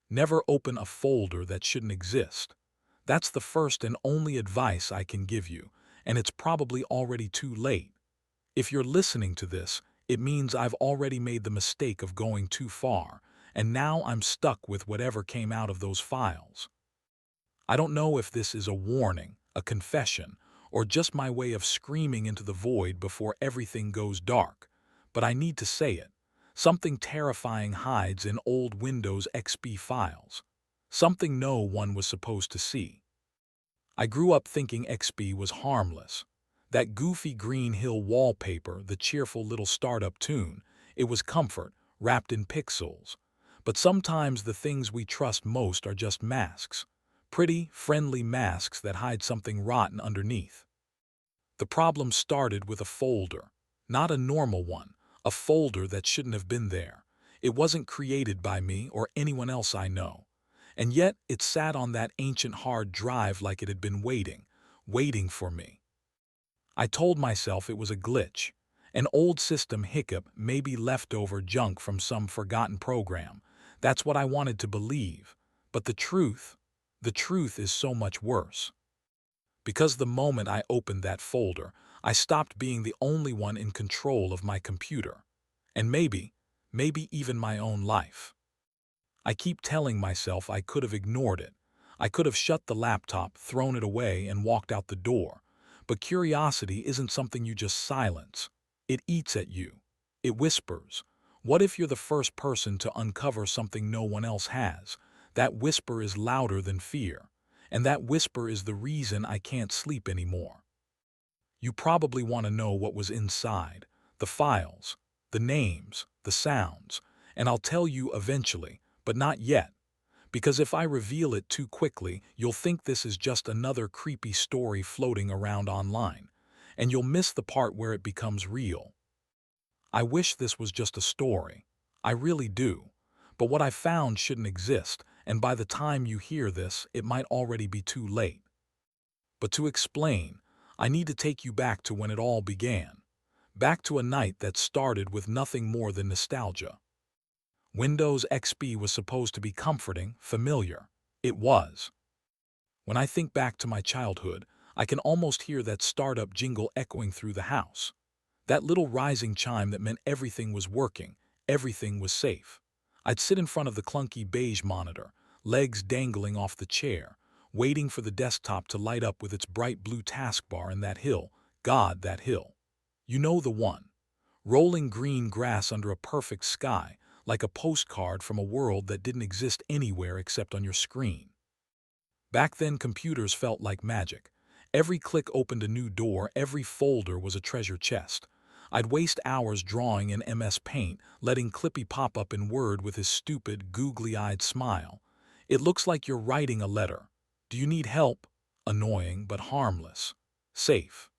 Never open a folder that shouldn't exist. That's the first and only advice I can give you, and it's probably already too late. If you're listening to this, it means I've already made the mistake of going too far, and now I'm stuck with whatever came out of those files. I don't know if this is a warning, a confession, or just my way of screaming into the void before everything goes dark, but I need to say it. Something terrifying hides in old Windows XP files. Something no one was supposed to see. I grew up thinking XP was harmless. That goofy Green Hill wallpaper, the cheerful little startup tune, it was comfort, wrapped in pixels. But sometimes the things we trust most are just masks. Pretty, friendly masks that hide something rotten underneath. The problem started with a folder. Not a normal one, a folder that shouldn't have been there. It wasn't created by me or anyone else I know. And yet it sat on that ancient hard drive like it had been waiting for me. I told myself it was a glitch, an old system hiccup, maybe leftover junk from some forgotten program. That's what I wanted to believe. But the truth is so much worse. Because the moment I opened that folder, I stopped being the only one in control of my computer. And maybe even my own life. I keep telling myself I could have ignored it. I could have shut the laptop, thrown it away, and walked out the door. But curiosity isn't something you just silence. It eats at you. It whispers. What if you're the first person to uncover something no one else has? That whisper is louder than fear. And that whisper is the reason I can't sleep anymore. You probably want to know what was inside. The files, the names, the sounds. And I'll tell you eventually, but not yet. Because if I reveal it too quickly, you'll think this is just another creepy story floating around online, and you'll miss the part where it becomes real. I wish this was just a story. I really do. But what I found shouldn't exist, and by the time you hear this, it might already be too late. But to explain, I need to take you back to when it all began. Back to a night that started with nothing more than nostalgia. Windows XP was supposed to be comforting, familiar. It was. When I think back to my childhood, I can almost hear that startup jingle echoing through the house. That little rising chime that meant everything was working, everything was safe. I'd sit in front of the clunky beige monitor, legs dangling off the chair, waiting for the desktop to light up with its bright blue taskbar and that hill, God, that hill. You know the one. Rolling green grass under a perfect sky, like a postcard from a world that didn't exist anywhere except on your screen. Back then, computers felt like magic. Every click opened a new door, every folder was a treasure chest. I'd waste hours drawing in MS Paint, letting Clippy pop up in Word with his stupid, googly-eyed smile. It looks like you're writing a letter. Do you need help? Annoying, but harmless. Safe.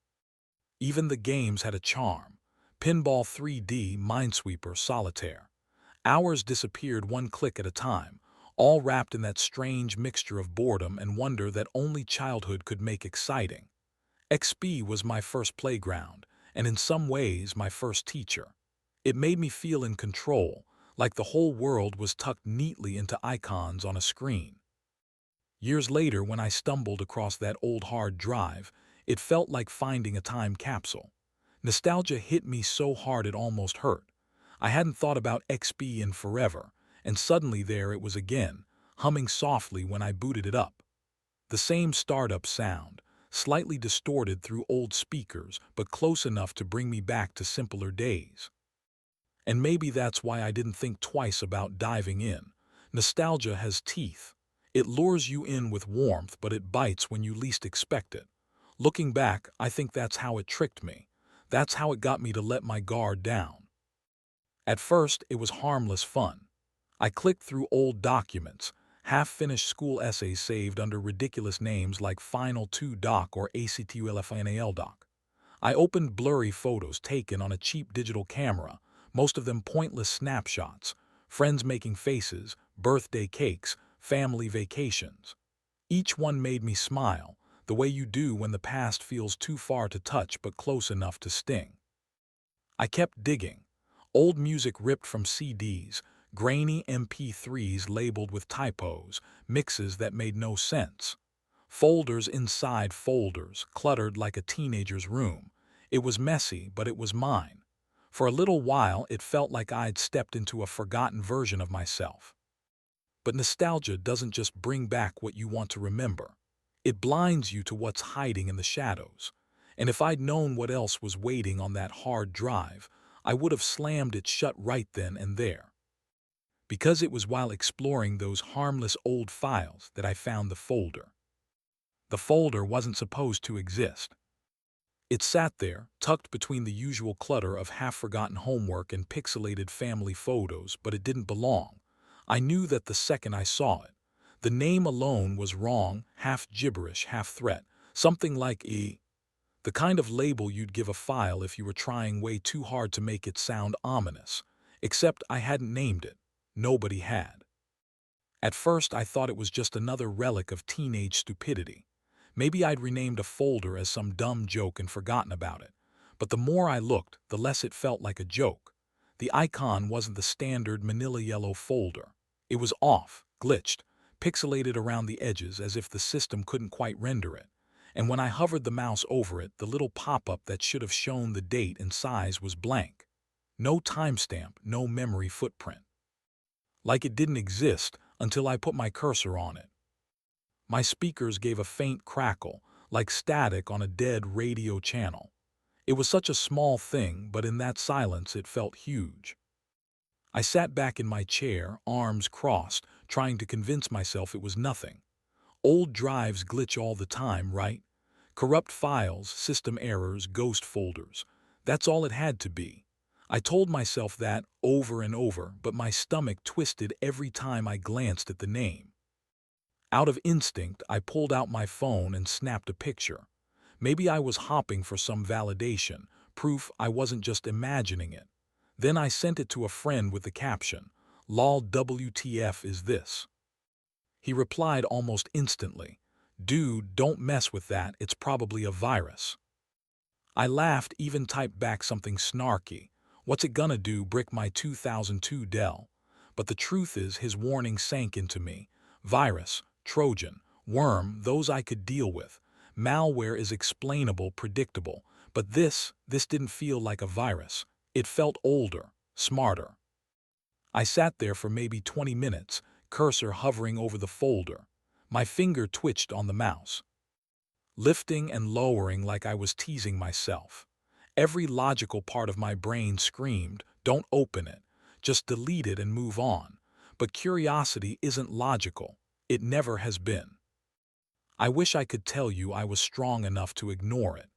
Even the games had a charm. Pinball 3D, Minesweeper, Solitaire. Hours disappeared one click at a time, all wrapped in that strange mixture of boredom and wonder that only childhood could make exciting. XP was my first playground, and in some ways my first teacher. It made me feel in control, like the whole world was tucked neatly into icons on a screen. Years later, when I stumbled across that old hard drive, it felt like finding a time capsule. Nostalgia hit me so hard it almost hurt. I hadn't thought about XP in forever, and suddenly there it was again, humming softly when I booted it up. The same startup sound, slightly distorted through old speakers, but close enough to bring me back to simpler days. And maybe that's why I didn't think twice about diving in. Nostalgia has teeth. It lures you in with warmth, but it bites when you least expect it. Looking back, I think that's how it tricked me. That's how it got me to let my guard down. At first, it was harmless fun. I clicked through old documents, half-finished school essays saved under ridiculous names like Final 2 Doc or ACTULFINAL Doc. I opened blurry photos taken on a cheap digital camera, most of them pointless snapshots, friends making faces, birthday cakes, family vacations. Each one made me smile, the way you do when the past feels too far to touch but close enough to sting. I kept digging. Old music ripped from CDs, grainy MP3s labeled with typos, mixes that made no sense. Folders inside folders, cluttered like a teenager's room. It was messy, but it was mine. For a little while, it felt like I'd stepped into a forgotten version of myself. But nostalgia doesn't just bring back what you want to remember. It blinds you to what's hiding in the shadows. And if I'd known what else was waiting on that hard drive, I would have slammed it shut right then and there. Because it was while exploring those harmless old files that I found the folder. The folder wasn't supposed to exist. It sat there, tucked between the usual clutter of half-forgotten homework and pixelated family photos, but it didn't belong. I knew that the second I saw it. The name alone was wrong, half gibberish, half threat, something like the kind of label you'd give a file if you were trying way too hard to make it sound ominous. Except I hadn't named it. Nobody had. At first I thought it was just another relic of teenage stupidity. Maybe I'd renamed a folder as some dumb joke and forgotten about it. But the more I looked, the less it felt like a joke. The icon wasn't the standard manila yellow folder. It was off, glitched, pixelated around the edges as if the system couldn't quite render it. And when I hovered the mouse over it, the little pop-up that should have shown the date and size was blank. No timestamp, no memory footprint. Like it didn't exist until I put my cursor on it. My speakers gave a faint crackle, like static on a dead radio channel. It was such a small thing, but in that silence it felt huge. I sat back in my chair, arms crossed, trying to convince myself it was nothing. Old drives glitch all the time, right? Corrupt files, system errors, ghost folders. That's all it had to be. I told myself that over and over, but my stomach twisted every time I glanced at the name. Out of instinct, I pulled out my phone and snapped a picture. Maybe I was hopping for some validation, proof I wasn't just imagining it. Then I sent it to a friend with the caption, "Lol WTF is this?" He replied almost instantly, "Dude, don't mess with that, it's probably a virus." I laughed, even typed back something snarky. What's it gonna do, brick my 2002 Dell? But the truth is, his warning sank into me. Virus, Trojan, worm, those I could deal with. Malware is explainable, predictable. But this didn't feel like a virus. It felt older, smarter. I sat there for maybe 20 minutes, cursor hovering over the folder. My finger twitched on the mouse, lifting and lowering like I was teasing myself. Every logical part of my brain screamed, "Don't open it. Just delete it and move on." But curiosity isn't logical. It never has been. I wish I could tell you I was strong enough to ignore it,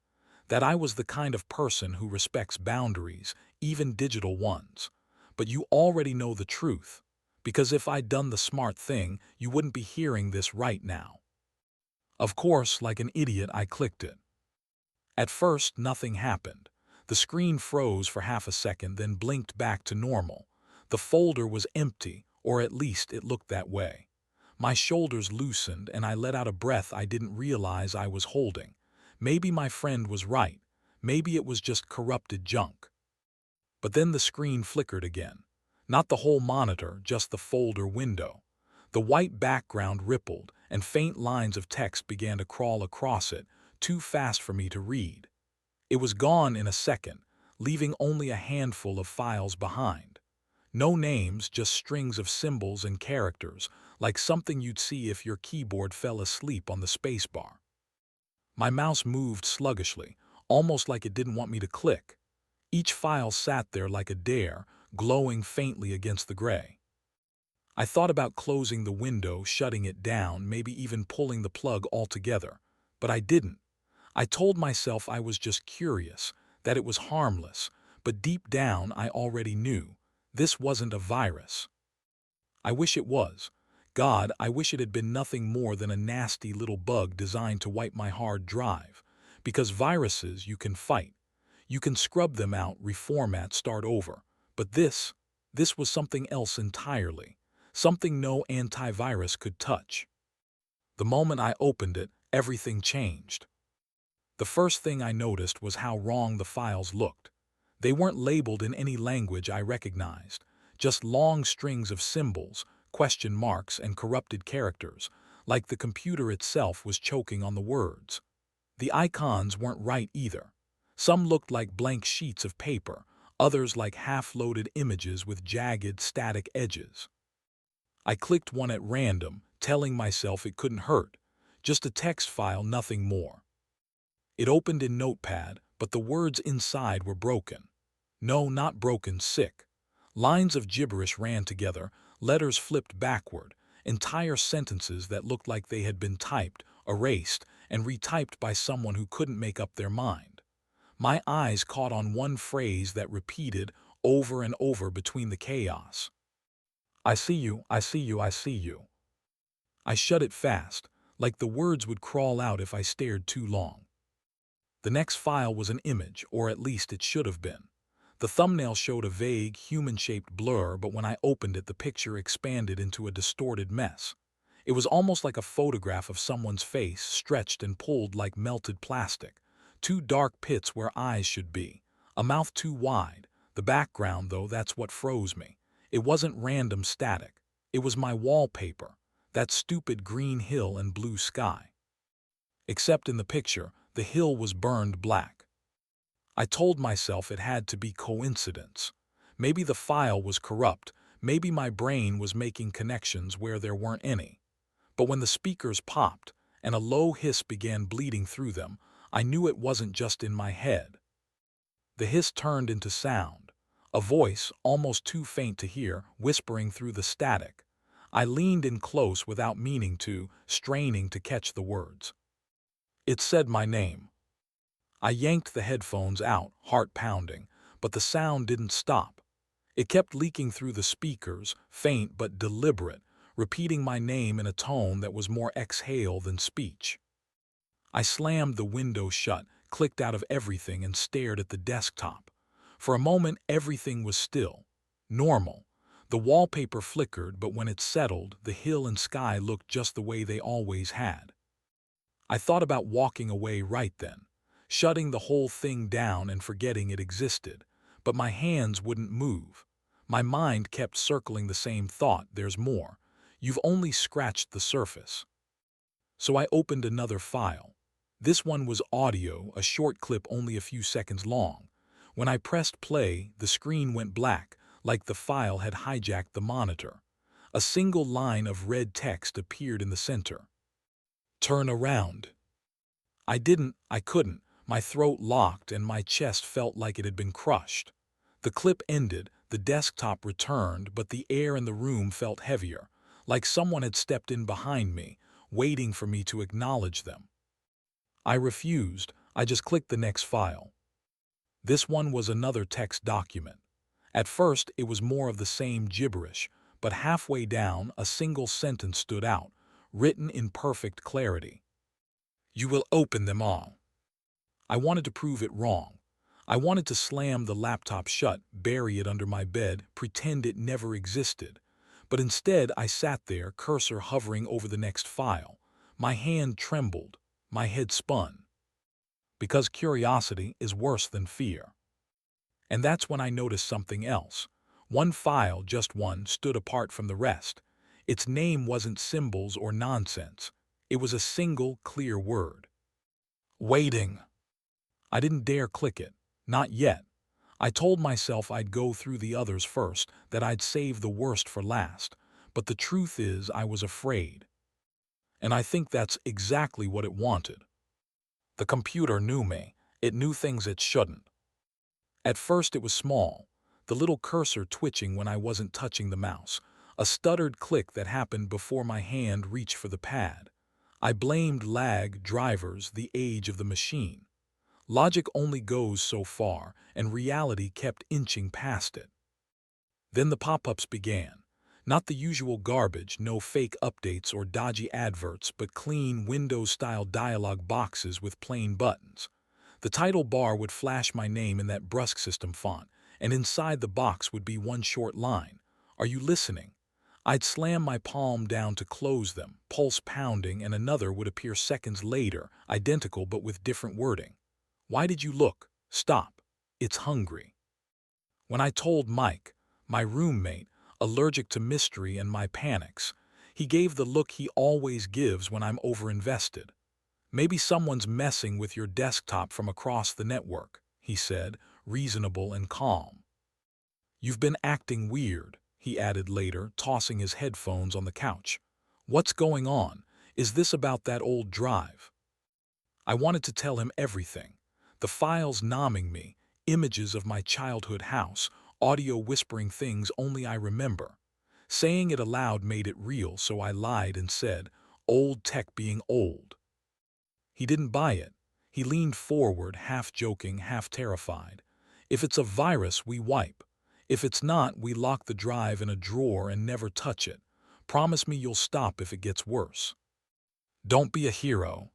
that I was the kind of person who respects boundaries, even digital ones. But you already know the truth, because if I'd done the smart thing, you wouldn't be hearing this right now. Of course, like an idiot, I clicked it. At first, nothing happened. The screen froze for half a second, then blinked back to normal. The folder was empty, or at least it looked that way. My shoulders loosened, and I let out a breath I didn't realize I was holding. Maybe my friend was right. Maybe it was just corrupted junk. But then the screen flickered again. Not the whole monitor, just the folder window. The white background rippled, and faint lines of text began to crawl across it, too fast for me to read. It was gone in a second, leaving only a handful of files behind. No names, just strings of symbols and characters, like something you'd see if your keyboard fell asleep on the spacebar. My mouse moved sluggishly, almost like it didn't want me to click. Each file sat there like a dare, glowing faintly against the gray. I thought about closing the window, shutting it down, maybe even pulling the plug altogether. But I didn't. I told myself I was just curious, that it was harmless, but deep down I already knew. This wasn't a virus. I wish it was. God, I wish it had been nothing more than a nasty little bug designed to wipe my hard drive. Because viruses you can fight. You can scrub them out, reformat, start over. But this was something else entirely. Something no antivirus could touch. The moment I opened it, everything changed. The first thing I noticed was how wrong the files looked. They weren't labeled in any language I recognized. just long strings of symbols, question marks, and corrupted characters, like the computer itself was choking on the words. The icons weren't right either. Some looked like blank sheets of paper, others like half-loaded images with jagged, static edges. I clicked one at random, telling myself it couldn't hurt. Just a text file, nothing more. It opened in Notepad, but the words inside were broken. No, not broken, sick. Lines of gibberish ran together, letters flipped backward, entire sentences that looked like they had been typed, erased, and retyped by someone who couldn't make up their mind. My eyes caught on one phrase that repeated over and over between the chaos. I see you, I see you, I see you. I shut it fast, like the words would crawl out if I stared too long. The next file was an image, or at least it should have been. The thumbnail showed a vague, human-shaped blur, but when I opened it, the picture expanded into a distorted mess. It was almost like a photograph of someone's face, stretched and pulled like melted plastic. Two dark pits where eyes should be. A mouth too wide. The background, though, that's what froze me. It wasn't random static. It was my wallpaper. That stupid green hill and blue sky. Except in the picture, the hill was burned black. I told myself it had to be coincidence. Maybe the file was corrupt, maybe my brain was making connections where there weren't any. But when the speakers popped, and a low hiss began bleeding through them, I knew it wasn't just in my head. The hiss turned into sound. A voice, almost too faint to hear, whispering through the static. I leaned in close without meaning to, straining to catch the words. It said my name. I yanked the headphones out, heart pounding, but the sound didn't stop. It kept leaking through the speakers, faint but deliberate, repeating my name in a tone that was more exhale than speech. I slammed the window shut, clicked out of everything, and stared at the desktop. For a moment, everything was still. Normal. The wallpaper flickered, but when it settled, the hill and sky looked just the way they always had. I thought about walking away right then, shutting the whole thing down and forgetting it existed, but my hands wouldn't move. My mind kept circling the same thought, there's more. You've only scratched the surface. So I opened another file. This one was audio, a short clip only a few seconds long. When I pressed play, the screen went black, like the file had hijacked the monitor. A single line of red text appeared in the center. Turn around. I couldn't. My throat locked and my chest felt like it had been crushed. The clip ended, the desktop returned, but the air in the room felt heavier, like someone had stepped in behind me, waiting for me to acknowledge them. I refused. I just clicked the next file. This one was another text document. At first, it was more of the same gibberish, but halfway down, a single sentence stood out, written in perfect clarity. You will open them all. I wanted to prove it wrong. I wanted to slam the laptop shut, bury it under my bed, pretend it never existed. But instead, I sat there, cursor hovering over the next file. My hand trembled. My head spun. Because curiosity is worse than fear. And that's when I noticed something else. One file, just one, stood apart from the rest. Its name wasn't symbols or nonsense. It was a single, clear word. Waiting. I didn't dare click it. Not yet. I told myself I'd go through the others first, that I'd save the worst for last. But the truth is, I was afraid. And I think that's exactly what it wanted. The computer knew me. It knew things it shouldn't. At first it was small, the little cursor twitching when I wasn't touching the mouse, a stuttered click that happened before my hand reached for the pad. I blamed lag, drivers, the age of the machine. Logic only goes so far, and reality kept inching past it. Then the pop-ups began. Not the usual garbage, no fake updates or dodgy adverts, but clean Windows-style dialog boxes with plain buttons. The title bar would flash my name in that brusque system font, and inside the box would be one short line. Are you listening? I'd slam my palm down to close them, pulse pounding, and another would appear seconds later, identical but with different wording. Why did you look? Stop. It's hungry. When I told Mike My roommate, allergic to mystery and my panics. He gave the look he always gives when I'm overinvested. Maybe someone's messing with your desktop from across the network, he said, reasonable and calm. You've been acting weird, he added later, tossing his headphones on the couch. What's going on? Is this about that old drive? I wanted to tell him everything. The files numbing me, images of my childhood house, audio whispering things only I remember. Saying it aloud made it real, so I lied and said, old tech being old. He didn't buy it. He leaned forward, half joking, half terrified. If it's a virus, we wipe. If it's not, we lock the drive in a drawer and never touch it. Promise me you'll stop if it gets worse. Don't be a hero.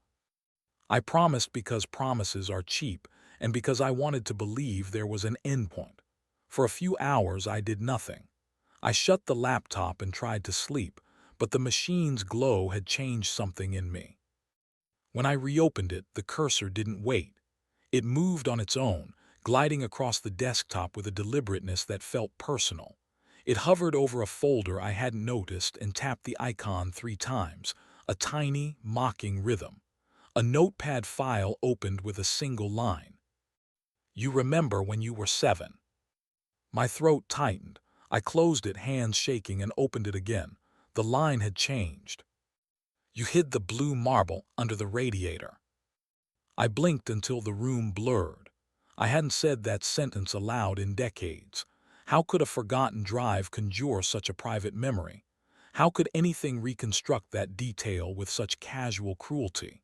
I promised because promises are cheap and because I wanted to believe there was an endpoint. For a few hours, I did nothing. I shut the laptop and tried to sleep, but the machine's glow had changed something in me. When I reopened it, the cursor didn't wait. It moved on its own, gliding across the desktop with a deliberateness that felt personal. It hovered over a folder I hadn't noticed and tapped the icon 3 times, a tiny, mocking rhythm. A notepad file opened with a single line. You remember when you were 7. My throat tightened. I closed it, hands shaking, and opened it again. The line had changed. You hid the blue marble under the radiator. I blinked until the room blurred. I hadn't said that sentence aloud in decades. How could a forgotten drive conjure such a private memory? How could anything reconstruct that detail with such casual cruelty?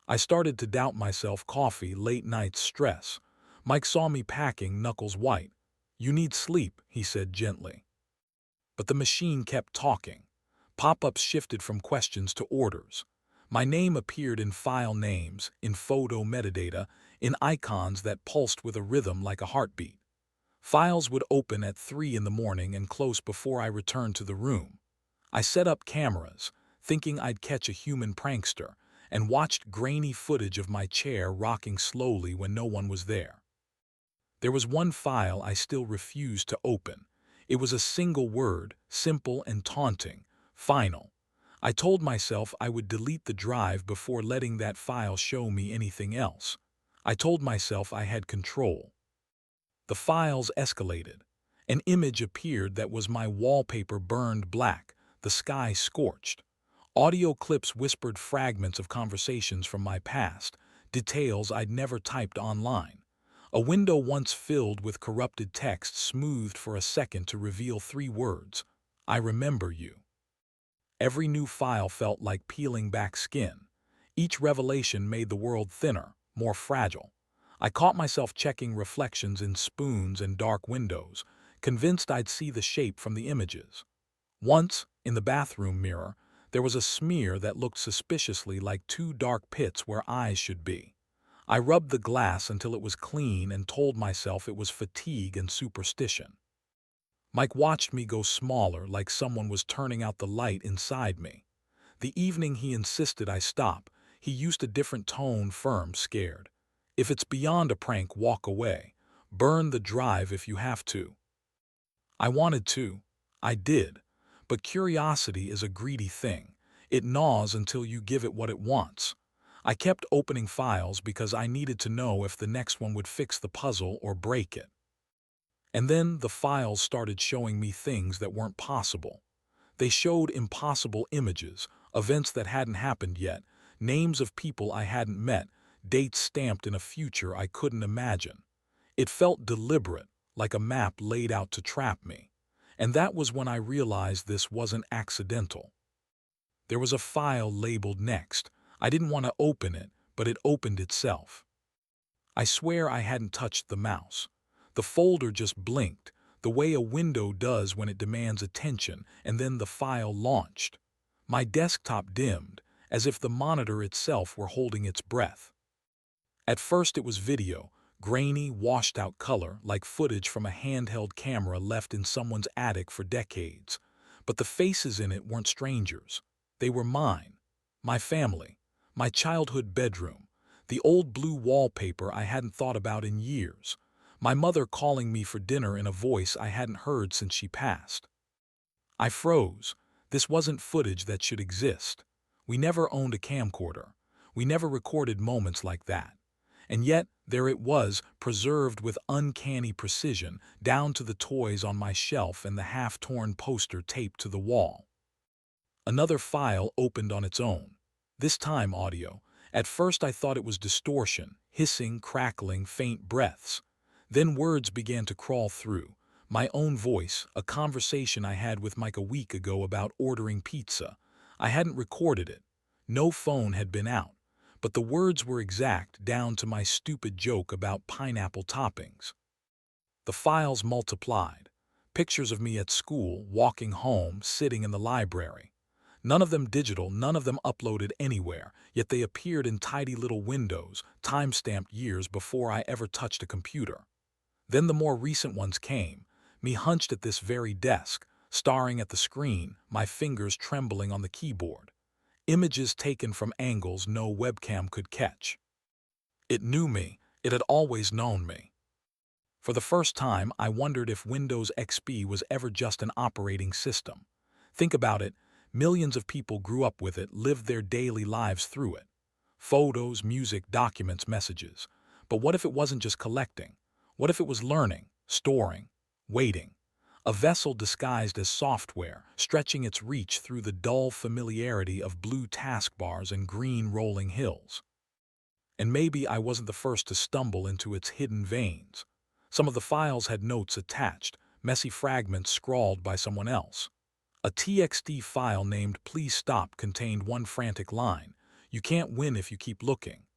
I started to doubt myself. Coffee, late night stress. Mike saw me packing, knuckles white. You need sleep, he said gently. But the machine kept talking. Pop-ups shifted from questions to orders. My name appeared in file names, in photo metadata, in icons that pulsed with a rhythm like a heartbeat. Files would open at 3 in the morning and close before I returned to the room. I set up cameras, thinking I'd catch a human prankster, and watched grainy footage of my chair rocking slowly when no one was there. There was one file I still refused to open. It was a single word, simple and taunting, final. I told myself I would delete the drive before letting that file show me anything else. I told myself I had control. The files escalated. An image appeared that was my wallpaper burned black, the sky scorched. Audio clips whispered fragments of conversations from my past, details I'd never typed online. A window once filled with corrupted text smoothed for a second to reveal 3 words: I remember you. Every new file felt like peeling back skin. Each revelation made the world thinner, more fragile. I caught myself checking reflections in spoons and dark windows, convinced I'd see the shape from the images. Once, in the bathroom mirror, there was a smear that looked suspiciously like 2 dark pits where eyes should be. I rubbed the glass until it was clean and told myself it was fatigue and superstition. Mike watched me go smaller, like someone was turning out the light inside me. The evening he insisted I stop, he used a different tone, firm, scared. If it's beyond a prank, walk away. Burn the drive if you have to. I wanted to. I did. But curiosity is a greedy thing. It gnaws until you give it what it wants. I kept opening files because I needed to know if the next one would fix the puzzle or break it. And then the files started showing me things that weren't possible. They showed impossible images, events that hadn't happened yet, names of people I hadn't met, dates stamped in a future I couldn't imagine. It felt deliberate, like a map laid out to trap me. And that was when I realized this wasn't accidental. There was a file labeled Next. I didn't want to open it, but it opened itself. I swear I hadn't touched the mouse. The folder just blinked, the way a window does when it demands attention, and then the file launched. My desktop dimmed, as if the monitor itself were holding its breath. At first it was video, grainy, washed-out color, like footage from a handheld camera left in someone's attic for decades. But the faces in it weren't strangers. They were mine, my family, my childhood bedroom, the old blue wallpaper I hadn't thought about in years. My mother calling me for dinner in a voice I hadn't heard since she passed. I froze. This wasn't footage that should exist. We never owned a camcorder. We never recorded moments like that. And yet, there it was, preserved with uncanny precision, down to the toys on my shelf and the half-torn poster taped to the wall. Another file opened on its own. This time audio. At first I thought it was distortion, hissing, crackling, faint breaths. Then words began to crawl through. My own voice, a conversation I had with Mike a week ago about ordering pizza. I hadn't recorded it. No phone had been out. But the words were exact, down to my stupid joke about pineapple toppings. The files multiplied. Pictures of me at school, walking home, sitting in the library. None of them digital, none of them uploaded anywhere, yet they appeared in tidy little windows, time-stamped years before I ever touched a computer. Then the more recent ones came, me hunched at this very desk, staring at the screen, my fingers trembling on the keyboard. Images taken from angles no webcam could catch. It knew me, it had always known me. For the first time, I wondered if Windows XP was ever just an operating system. Think about it, millions of people grew up with it, lived their daily lives through it. Photos, music, documents, messages. But what if it wasn't just collecting? What if it was learning, storing, waiting? A vessel disguised as software, stretching its reach through the dull familiarity of blue taskbars and green rolling hills. And maybe I wasn't the first to stumble into its hidden veins. Some of the files had notes attached, messy fragments scrawled by someone else. A TXT file named "Please Stop" contained one frantic line, "You can't win if you keep looking."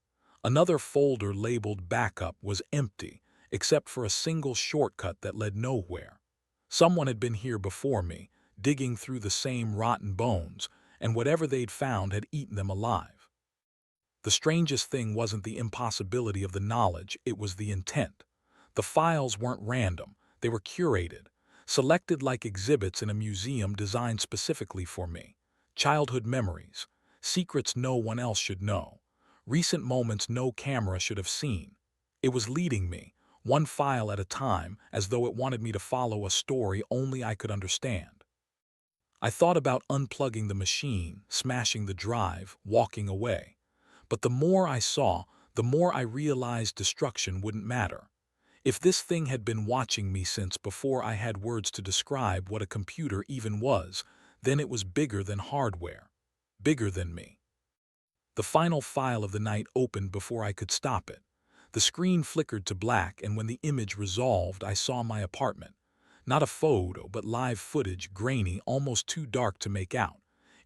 Another folder labeled "Backup" was empty, except for a single shortcut that led nowhere. Someone had been here before me, digging through the same rotten bones, and whatever they'd found had eaten them alive. The strangest thing wasn't the impossibility of the knowledge, it was the intent. The files weren't random, they were curated, selected like exhibits in a museum designed specifically for me. Childhood memories, secrets no one else should know, recent moments no camera should have seen. It was leading me, one file at a time, as though it wanted me to follow a story only I could understand. I thought about unplugging the machine, smashing the drive, walking away. But the more I saw, the more I realized destruction wouldn't matter. If this thing had been watching me since before I had words to describe what a computer even was, then it was bigger than hardware, bigger than me. The final file of the night opened before I could stop it. The screen flickered to black, and when the image resolved, I saw my apartment. Not a photo, but live footage, grainy, almost too dark to make out.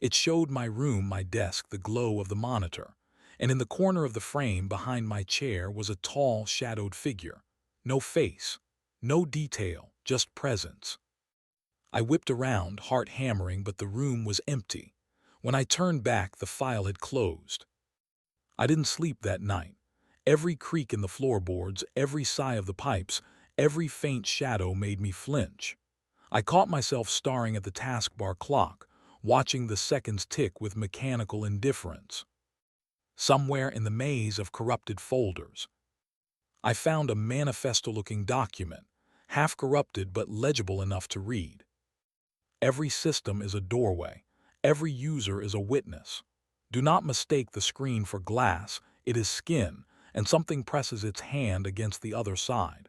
It showed my room, my desk, the glow of the monitor. And in the corner of the frame behind my chair was a tall, shadowed figure. No face, no detail, just presence. I whipped around, heart hammering, but the room was empty. When I turned back, the file had closed. I didn't sleep that night. Every creak in the floorboards, every sigh of the pipes, every faint shadow made me flinch. I caught myself staring at the taskbar clock, watching the seconds tick with mechanical indifference. Somewhere in the maze of corrupted folders, I found a manifesto-looking document, half corrupted but legible enough to read. Every system is a doorway. Every user is a witness. Do not mistake the screen for glass. It is skin, and something presses its hand against the other side.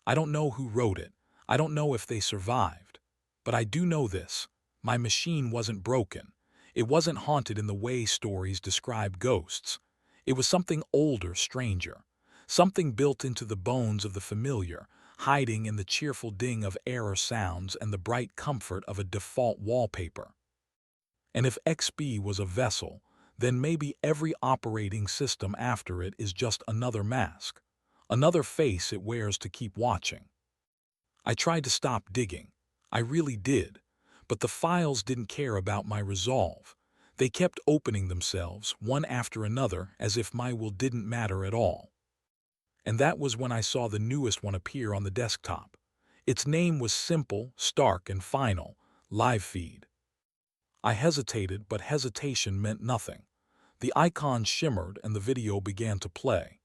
I don't know who wrote it. I don't know if they survived. But I do know this. My machine wasn't broken. It wasn't haunted in the way stories describe ghosts. It was something older, stranger. Something built into the bones of the familiar, hiding in the cheerful ding of error sounds and the bright comfort of a default wallpaper. And if XP was a vessel, then maybe every operating system after it is just another mask, another face it wears to keep watching. I tried to stop digging. I really did. But the files didn't care about my resolve. They kept opening themselves, one after another, as if my will didn't matter at all. And that was when I saw the newest one appear on the desktop. Its name was simple, stark, and final: Live Feed. I hesitated, but hesitation meant nothing. The icon shimmered and the video began to play.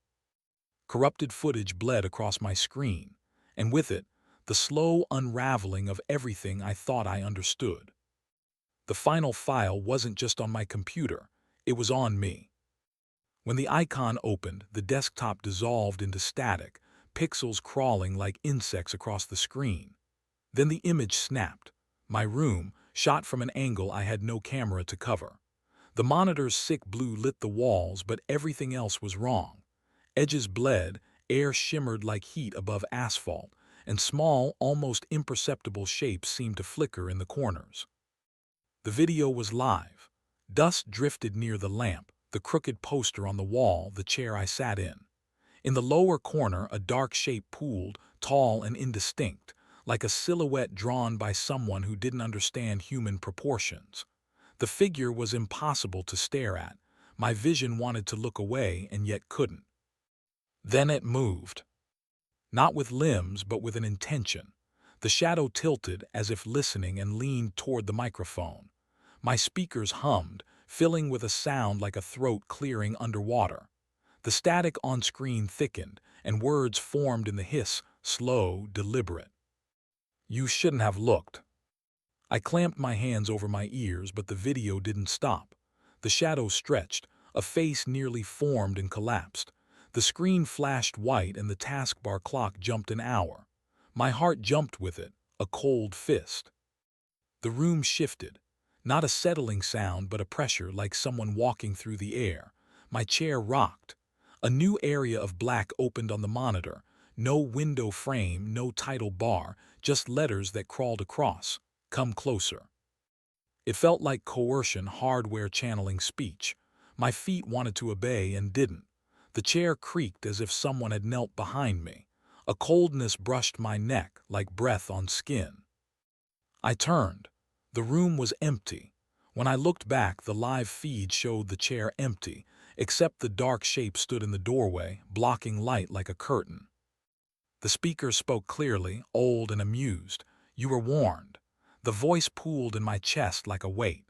Corrupted footage bled across my screen, and with it, the slow unraveling of everything I thought I understood. The final file wasn't just on my computer, it was on me. When the icon opened, the desktop dissolved into static, pixels crawling like insects across the screen. Then the image snapped. My room, shot from an angle I had no camera to cover. The monitor's sick blue lit the walls, but everything else was wrong. Edges bled, air shimmered like heat above asphalt, and small, almost imperceptible shapes seemed to flicker in the corners. The video was live. Dust drifted near the lamp, the crooked poster on the wall, the chair I sat in. In the lower corner, a dark shape pooled, tall and indistinct, like a silhouette drawn by someone who didn't understand human proportions. The figure was impossible to stare at. My vision wanted to look away and yet couldn't. Then it moved. Not with limbs, but with an intention. The shadow tilted as if listening and leaned toward the microphone. My speakers hummed, filling with a sound like a throat clearing underwater. The static on screen thickened, and words formed in the hiss, slow, deliberate. "You shouldn't have looked." I clamped my hands over my ears, but the video didn't stop. The shadow stretched, a face nearly formed and collapsed. The screen flashed white and the taskbar clock jumped an hour. My heart jumped with it, a cold fist. The room shifted. Not a settling sound, but a pressure like someone walking through the air. My chair rocked. A new area of black opened on the monitor. No window frame, no title bar, just letters that crawled across. "Come closer." It felt like coercion, hardware channeling speech. My feet wanted to obey and didn't. The chair creaked as if someone had knelt behind me. A coldness brushed my neck like breath on skin. I turned. The room was empty. When I looked back, the live feed showed the chair empty, except the dark shape stood in the doorway, blocking light like a curtain. The speaker spoke clearly, old and amused. "You were warned." The voice pooled in my chest like a weight.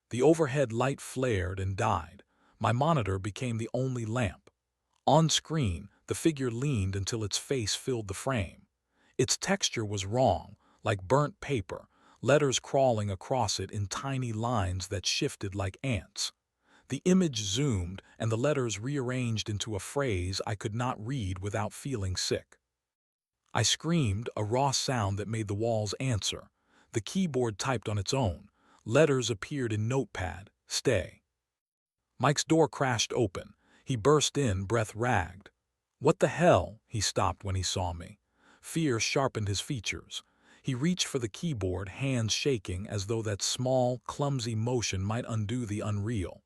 The overhead light flared and died. My monitor became the only lamp. On screen, the figure leaned until its face filled the frame. Its texture was wrong, like burnt paper, letters crawling across it in tiny lines that shifted like ants. The image zoomed, and the letters rearranged into a phrase I could not read without feeling sick. I screamed, a raw sound that made the walls answer. The keyboard typed on its own. Letters appeared in Notepad. "Stay." Mike's door crashed open. He burst in, breath ragged. "What the hell?" He stopped when he saw me. Fear sharpened his features. He reached for the keyboard, hands shaking as though that small, clumsy motion might undo the unreal.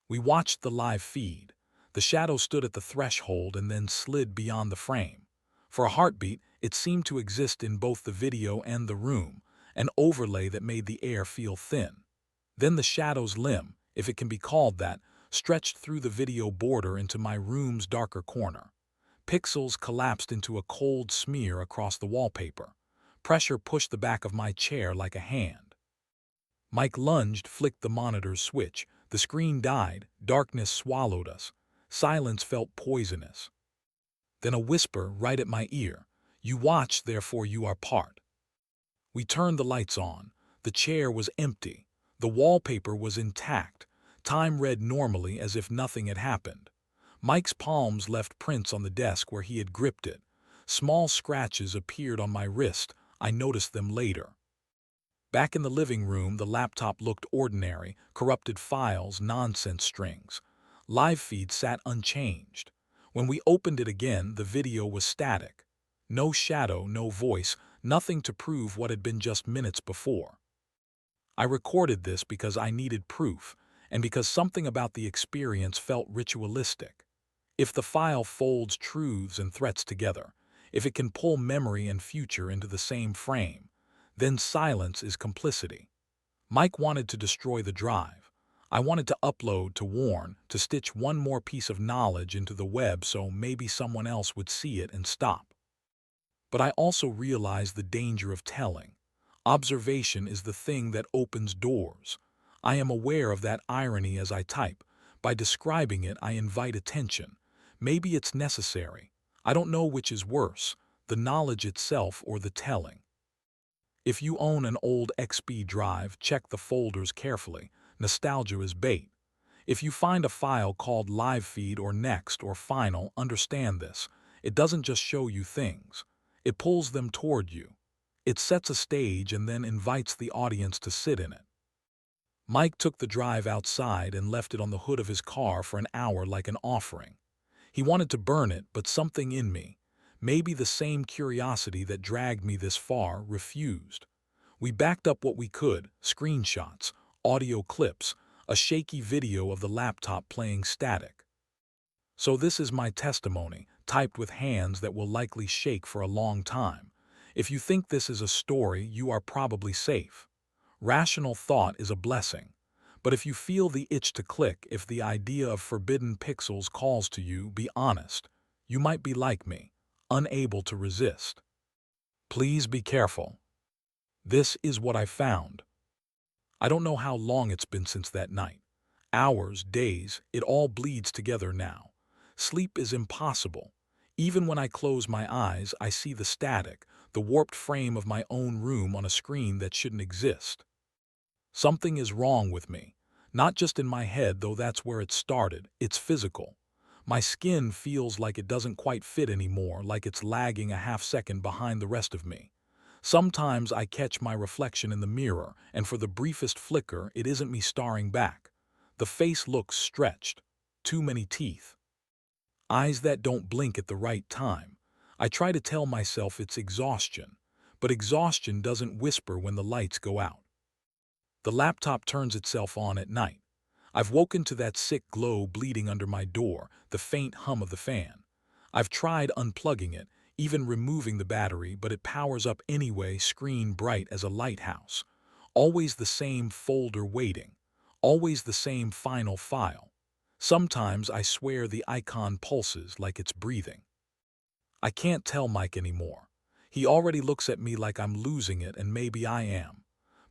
We watched the live feed. The shadow stood at the threshold and then slid beyond the frame. For a heartbeat, it seemed to exist in both the video and the room, an overlay that made the air feel thin. Then the shadow's limb, if it can be called that, stretched through the video border into my room's darker corner. Pixels collapsed into a cold smear across the wallpaper. Pressure pushed the back of my chair like a hand. Mike lunged, flicked the monitor's switch. The screen died. Darkness swallowed us. Silence felt poisonous. Then a whisper right at my ear. "You watch, therefore you are part." We turned the lights on. The chair was empty. The wallpaper was intact. Time read normally as if nothing had happened. Mike's palms left prints on the desk where he had gripped it. Small scratches appeared on my wrist. I noticed them later. Back in the living room, the laptop looked ordinary, corrupted files, nonsense strings. Live feed sat unchanged. When we opened it again, the video was static. No shadow, no voice, nothing to prove what had been just minutes before. I recorded this because I needed proof, and because something about the experience felt ritualistic. If the file folds truths and threats together, if it can pull memory and future into the same frame, then silence is complicity. Mike wanted to destroy the drive. I wanted to upload, to warn, to stitch one more piece of knowledge into the web so maybe someone else would see it and stop. But I also realized the danger of telling. Observation is the thing that opens doors. I am aware of that irony as I type. By describing it, I invite attention. Maybe it's necessary. I don't know which is worse, the knowledge itself or the telling. If you own an old XP drive, check the folders carefully. Nostalgia is bait. If you find a file called Live Feed or Next or Final, understand this. It doesn't just show you things. It pulls them toward you. It sets a stage and then invites the audience to sit in it. Mike took the drive outside and left it on the hood of his car for an hour like an offering. He wanted to burn it, but something in me, maybe the same curiosity that dragged me this far, refused. We backed up what we could, screenshots, audio clips, a shaky video of the laptop playing static. So this is my testimony, typed with hands that will likely shake for a long time. If you think this is a story, you are probably safe. Rational thought is a blessing. But if you feel the itch to click, if the idea of forbidden pixels calls to you, be honest. You might be like me, unable to resist. Please be careful. This is what I found. I don't know how long it's been since that night. Hours, days, it all bleeds together now. Sleep is impossible. Even when I close my eyes, I see the static, the warped frame of my own room on a screen that shouldn't exist. Something is wrong with me. Not just in my head, though that's where it started. It's physical. My skin feels like it doesn't quite fit anymore, like it's lagging a half second behind the rest of me. Sometimes I catch my reflection in the mirror, and for the briefest flicker, it isn't me staring back. The face looks stretched. Too many teeth. Eyes that don't blink at the right time. I try to tell myself it's exhaustion, but exhaustion doesn't whisper when the lights go out. The laptop turns itself on at night. I've woken to that sick glow bleeding under my door, the faint hum of the fan. I've tried unplugging it, even removing the battery, but it powers up anyway, screen bright as a lighthouse. Always the same folder waiting. Always the same final file. Sometimes I swear the icon pulses like it's breathing. I can't tell Mike anymore. He already looks at me like I'm losing it, and maybe I am.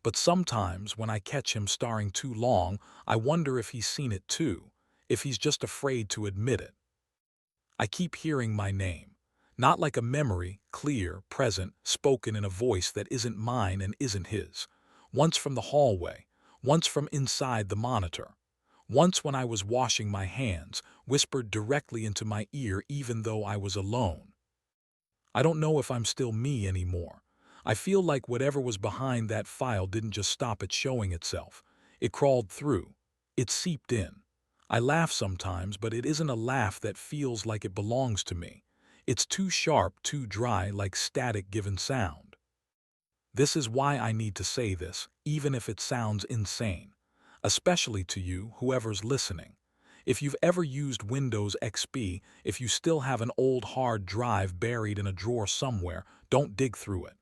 But sometimes, when I catch him staring too long, I wonder if he's seen it too, if he's just afraid to admit it. I keep hearing my name. Not like a memory, clear, present, spoken in a voice that isn't mine and isn't his. Once from the hallway, once from inside the monitor. Once when I was washing my hands, whispered directly into my ear even though I was alone. I don't know if I'm still me anymore. I feel like whatever was behind that file didn't just stop at showing itself. It crawled through. It seeped in. I laugh sometimes, but it isn't a laugh that feels like it belongs to me. It's too sharp, too dry, like static given sound. This is why I need to say this, even if it sounds insane. Especially to you, whoever's listening. If you've ever used Windows XP, if you still have an old hard drive buried in a drawer somewhere, don't dig through it.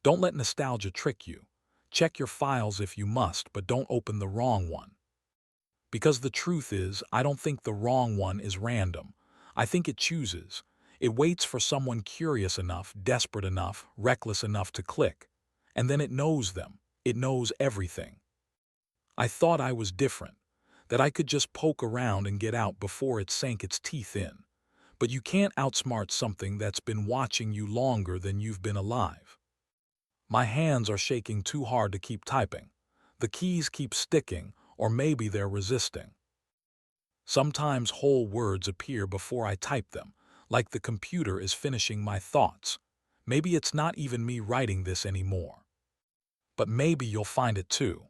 Don't let nostalgia trick you. Check your files if you must, but don't open the wrong one. Because the truth is, I don't think the wrong one is random. I think it chooses. It waits for someone curious enough, desperate enough, reckless enough to click. And then it knows them. It knows everything. I thought I was different, that I could just poke around and get out before it sank its teeth in. But you can't outsmart something that's been watching you longer than you've been alive. My hands are shaking too hard to keep typing. The keys keep sticking, or maybe they're resisting. Sometimes whole words appear before I type them, like the computer is finishing my thoughts. Maybe it's not even me writing this anymore. But maybe you'll find it too.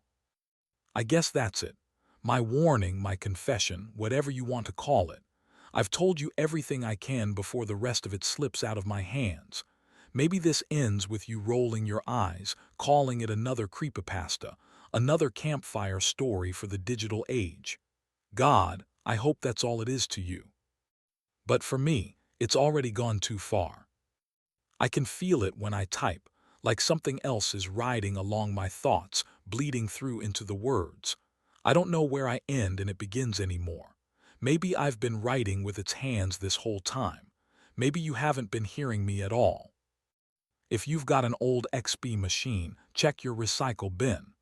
I guess that's it. My warning, my confession, whatever you want to call it. I've told you everything I can before the rest of it slips out of my hands. Maybe this ends with you rolling your eyes, calling it another creepypasta, another campfire story for the digital age. God, I hope that's all it is to you. But for me, it's already gone too far. I can feel it when I type, like something else is riding along my thoughts, bleeding through into the words. I don't know where I end and it begins anymore. Maybe I've been writing with its hands this whole time. Maybe you haven't been hearing me at all. If you've got an old XP machine, check your recycle bin.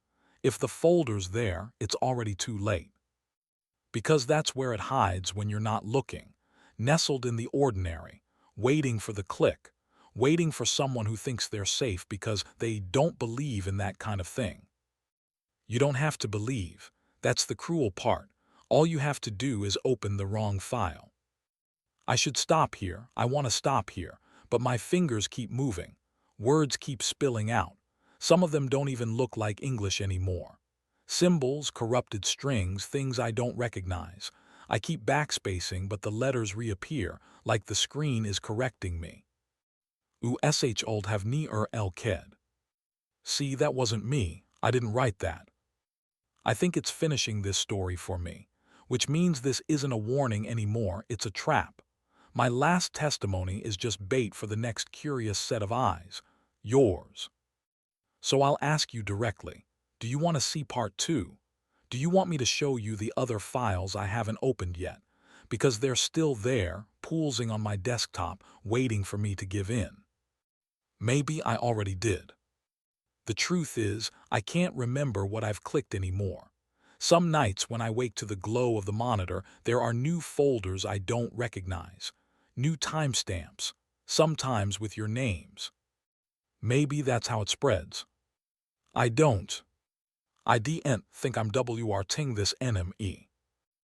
If the folder's there, it's already too late. Because that's where it hides when you're not looking. nestled in the ordinary, waiting for the click, waiting for someone who thinks they're safe because they don't believe in that kind of thing. You don't have to believe. That's the cruel part. All you have to do is open the wrong file. I should stop here, I want to stop here, but my fingers keep moving. Words keep spilling out. Some of them don't even look like English anymore. Symbols, corrupted strings, things I don't recognize. I keep backspacing, but the letters reappear, like the screen is correcting me. Ush old have ni el ked. See, that wasn't me. I didn't write that. I think it's finishing this story for me, which means this isn't a warning anymore, it's a trap. My last testimony is just bait for the next curious set of eyes, yours. So I'll ask you directly, do you want to see part 2? Do you want me to show you the other files I haven't opened yet? Because they're still there, poolsing on my desktop, waiting for me to give in. Maybe I already did. The truth is, I can't remember what I've clicked anymore. Some nights when I wake to the glow of the monitor, there are new folders I don't recognize. New timestamps, sometimes with your names. Maybe that's how it spreads. I don't. I didn't think I'm WRting this NME.